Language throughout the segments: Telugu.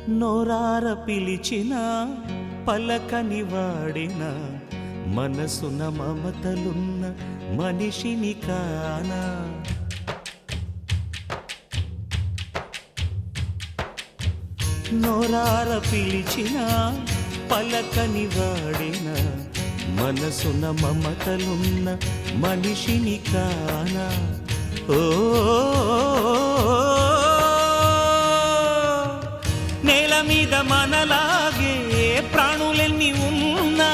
నోరార పిలిచిన పలకని వాడిన మనసున మమతలున్న మనిషిని కానా. నోరార పిలిచిన పలకని వాడిన మనసున మమతలున్న మనిషిని కానా. ఓ నేల మీద మనలాగే ప్రాణులెన్ని ఉన్నా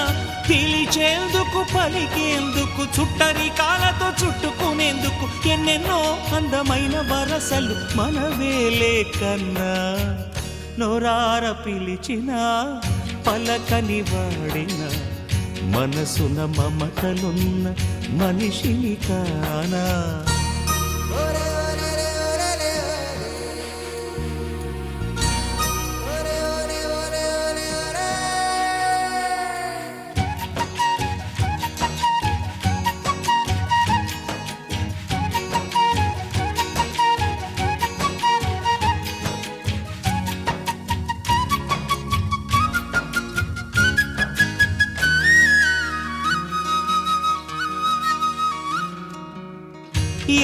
పిలిచేందుకు పలికేందుకు చుట్టరికాలతో చుట్టుకునేందుకు ఎన్నెన్నో అందమైన వరసలు మనవేలే కన్నా. నోరార పిలిచిన పలకని వాడిన మనసున మమతలున్న మనిషిని కానా.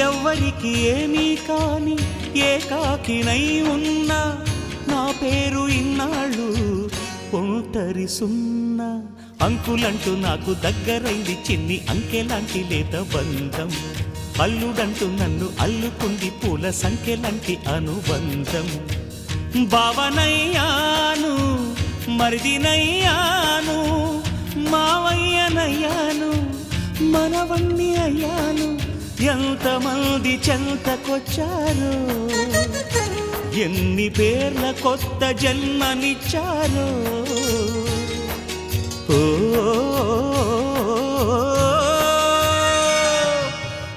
ఎవ్వరికి ఏమీ కాని ఏకాకినై ఉన్నా నా పేరు ఇన్నాళ్ళు ఒంటరి సున్నా. అంకులంటూ నాకు దగ్గరైంది చిన్ని అంకెలాంటి లేత బంధం. అల్లుడంటూ నన్ను అల్లుకుంది పూల సంఖ్యలాంటి అనుబంధం. భావనయ్యాను మరిదినయ్యాను మావయ్యనయ్యాను మనవణ్ణి అయ్యాను. ఎంతమంది చెంతకొచ్చారో ఎన్ని పేర్ల కొత్త జన్మనిచ్చారో.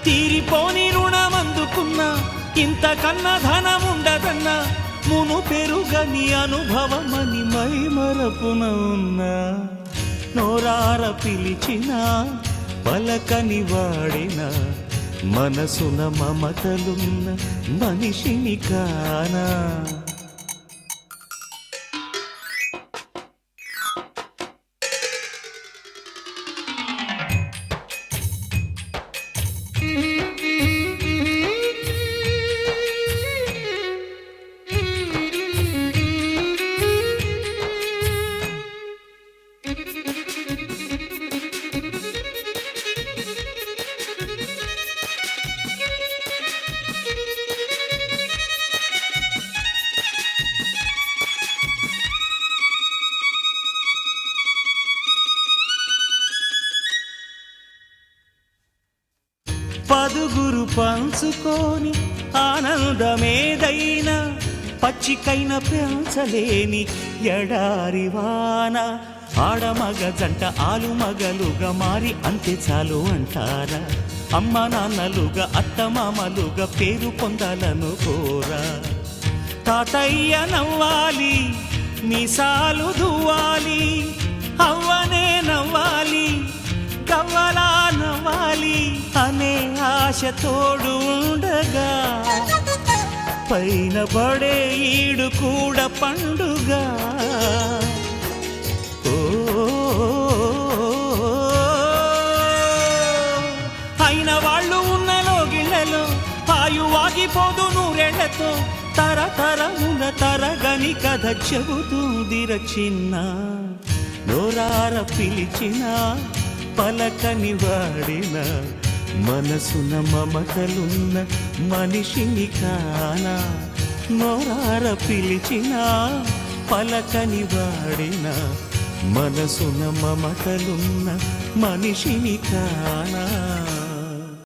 తీరిపోని రుణమందుకున్నా ఇంతకన్నా ధనముండదన్నా మును పెరుగని అనుభవమని మై మరపున ఉన్నా. నోరార పిలిచిన పలకని వాడిన మనసున మమతలున్న మనిషిని కానా. పదుగురు పంచుకొని ఆనందమేదైనా పచ్చికైన పెంచలేని ఎడారివాన. ఆడమగ జంట ఆలుమగలుగా మారి అంతే చాలు అంటారా. అమ్మ నాన్నలుగా అత్తమామలుగా పేరు పొందాలను కోరా. తాతయ్య నవ్వాలి మీసాలు దువ్వాలి అవ్వనే నవ్వాలి కవ్వలా నవ్వాలి అనే ఆశ తోడు ఉండగా పైన పడే ఈడు కూడా పండుగ. అయిన వాళ్ళు ఉన్నలో గిళ్ళలో ఆయువాగిపోదు నూరేళ్లతో తరతరముల తరగని కథ చెబుతుందిర చిన్న. నోరార పిలిచిన పలకని వాడిన మనసున మమతలున్న మనిషిని కానా. నోరార పిలిచిన పలకని వాడిన మనసున మమతలున్న మనిషిని కానా.